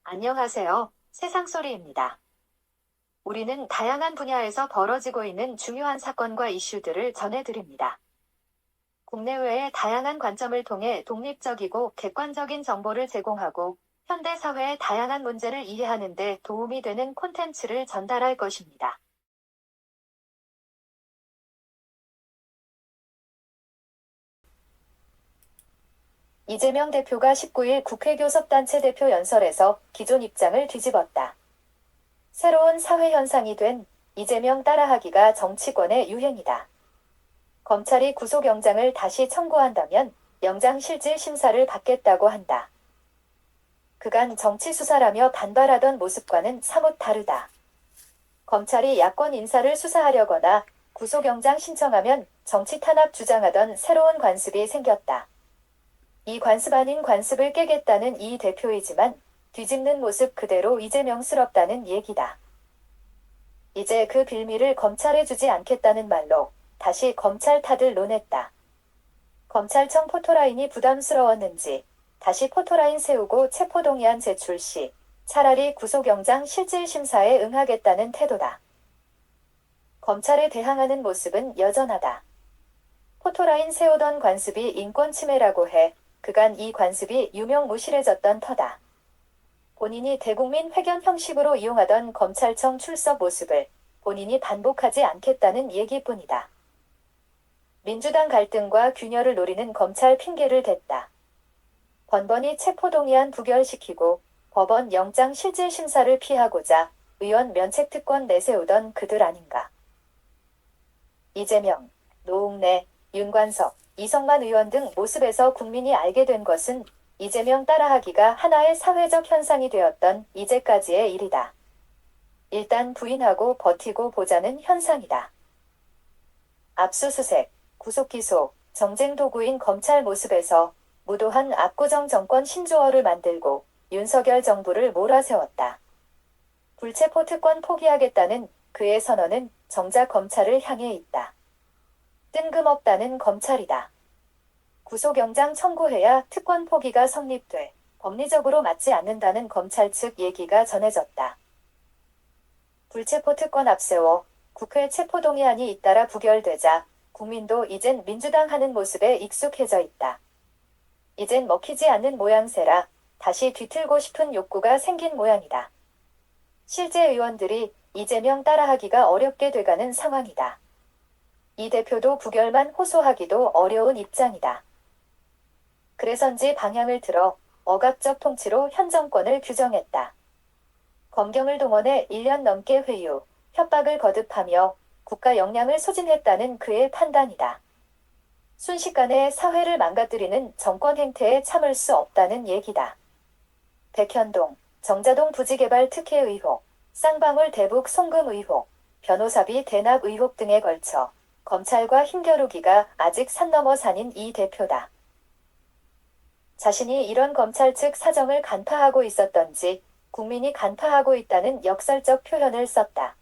안녕하세요. 세상소리입니다. 우리는 다양한 분야에서 벌어지고 있는 중요한 사건과 이슈들을 전해드립니다. 국내외의 다양한 관점을 통해 독립적이고 객관적인 정보를 제공하고 현대 사회의 다양한 문제를 이해하는 데 도움이 되는 콘텐츠를 전달할 것입니다. 이재명 대표가 19일 국회 교섭단체 대표 연설에서 기존 입장을 뒤집었다. 새로운 사회 현상이 된 이재명 따라하기가 정치권의 유행이다. 검찰이 구속영장을 다시 청구한다면 영장 실질 심사를 받겠다고 한다. 그간 정치 수사라며 반발하던 모습과는 사뭇 다르다. 검찰이 야권 인사를 수사하려거나 구속영장 신청하면 정치 탄압 주장하던 새로운 관습이 생겼다. 이 관습 아닌 관습을 깨겠다는 이 대표이지만 뒤집는 모습 그대로 이재명스럽다는 얘기다. 이제 그 빌미를 검찰에 주지 않겠다는 말로 다시 검찰 탓을 논했다. 검찰청 포토라인이 부담스러웠는지 다시 포토라인 세우고 체포동의안 제출 시 차라리 구속영장 실질심사에 응하겠다는 태도다. 검찰에 대항하는 모습은 여전하다. 포토라인 세우던 관습이 인권침해라고 해 그간 이 관습이 유명무실해졌던 터다. 본인이 대국민 회견 형식으로 이용하던 검찰청 출석 모습을 본인이 반복하지 않겠다는 얘기뿐이다. 민주당 갈등과 균열을 노리는 검찰 핑계를 댔다. 번번이 체포동의안 부결시키고 법원 영장 실질심사를 피하고자 의원 면책특권 내세우던 그들 아닌가. 이재명, 노웅래, 윤관석, 이성만 의원 등 모습에서 국민이 알게 된 것은 이재명 따라하기가 하나의 사회적 현상이 되었던 이제까지의 일이다. 일단 부인하고 버티고 보자는 현상이다. 압수수색, 구속기소, 정쟁 도구인 검찰 모습에서 무도한 압구정 정권 신조어를 만들고 윤석열 정부를 몰아세웠다. 불체포 특권 포기하겠다는 그의 선언은 정작 검찰을 향해 있다. 뜬금없다는 검찰이다. 구속영장 청구해야 특권 포기가 성립돼 법리적으로 맞지 않는다는 검찰 측 얘기가 전해졌다. 불체포 특권 앞세워 국회 체포동의안이 잇따라 부결되자 국민도 이젠 민주당 하는 모습에 익숙해져 있다. 이젠 먹히지 않는 모양새라 다시 뒤틀고 싶은 욕구가 생긴 모양이다. 실제 의원들이 이재명 따라하기가 어렵게 돼가는 상황이다. 이 대표도 부결만 호소하기도 어려운 입장이다. 그래서인지 방향을 틀어 억압적 통치로 현 정권을 규정했다. 검경을 동원해 1년 넘게 회유, 협박을 거듭하며 국가 역량을 소진했다는 그의 판단이다. 순식간에 사회를 망가뜨리는 정권 행태에 참을 수 없다는 얘기다. 백현동, 정자동 부지개발 특혜 의혹, 쌍방울 대북 송금 의혹, 변호사비 대납 의혹 등에 걸쳐 검찰과 힘겨루기가 아직 산 넘어 산인 이 대표다. 자신이 이런 검찰 측 사정을 간파하고 있었던지 국민이 간파하고 있다는 역설적 표현을 썼다.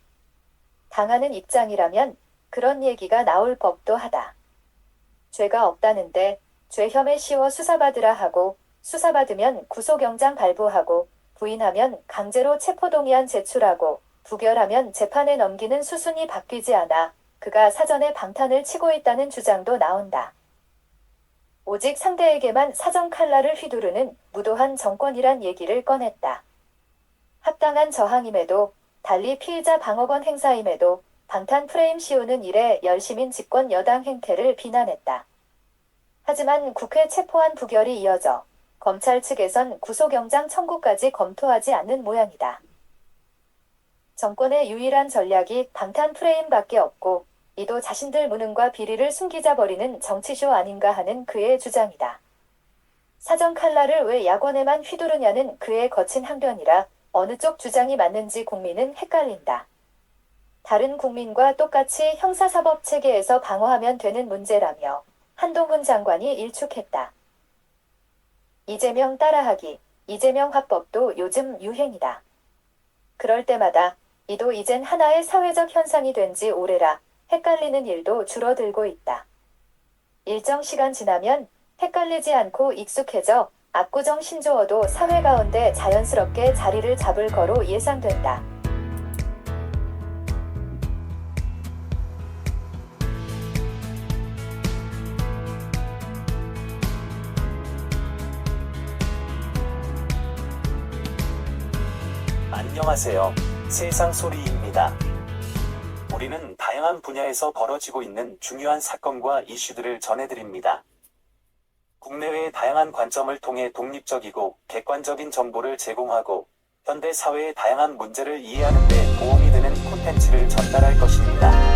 당하는 입장이라면 그런 얘기가 나올 법도 하다. 죄가 없다는데 죄 혐의 씌워 수사받으라 하고 수사받으면 구속영장 발부하고 부인하면 강제로 체포동의안 제출하고 부결하면 재판에 넘기는 수순이 바뀌지 않아 그가 사전에 방탄을 치고 있다는 주장도 나온다. 오직 상대에게만 사정 칼날을 휘두르는 무도한 정권이란 얘기를 꺼냈다. 합당한 저항임에도 달리 피의자 방어권 행사임에도 방탄 프레임 씌우는 일에 열심인 집권 여당 행태를 비난했다. 하지만 국회 체포안 부결이 이어져 검찰 측에선 구속영장 청구까지 검토하지 않는 모양이다. 정권의 유일한 전략이 방탄 프레임밖에 없고 이도 자신들 무능과 비리를 숨기자 버리는 정치쇼 아닌가 하는 그의 주장이다. 사정 칼날을 왜 야권에만 휘두르냐는 그의 거친 항변이라 어느 쪽 주장이 맞는지 국민은 헷갈린다. 다른 국민과 똑같이 형사사법 체계에서 방어하면 되는 문제라며 한동훈 장관이 일축했다. 이재명 따라하기, 이재명 화법도 요즘 유행이다. 그럴 때마다 이도 이젠 하나의 사회적 현상이 된 지 오래라 헷갈리는 일도 줄어들고 있다. 일정 시간 지나면 헷갈리지 않고 익숙해져 압구정 신조어도 사회 가운데 자연스럽게 자리를 잡을 거로 예상된다. 안녕하세요. 세상소리입니다. 우리는 다양한 분야에서 벌어지고 있는 중요한 사건과 이슈들을 전해드립니다. 국내외의 다양한 관점을 통해 독립적이고 객관적인 정보를 제공하고 현대 사회의 다양한 문제를 이해하는 데 도움이 되는 콘텐츠를 전달할 것입니다.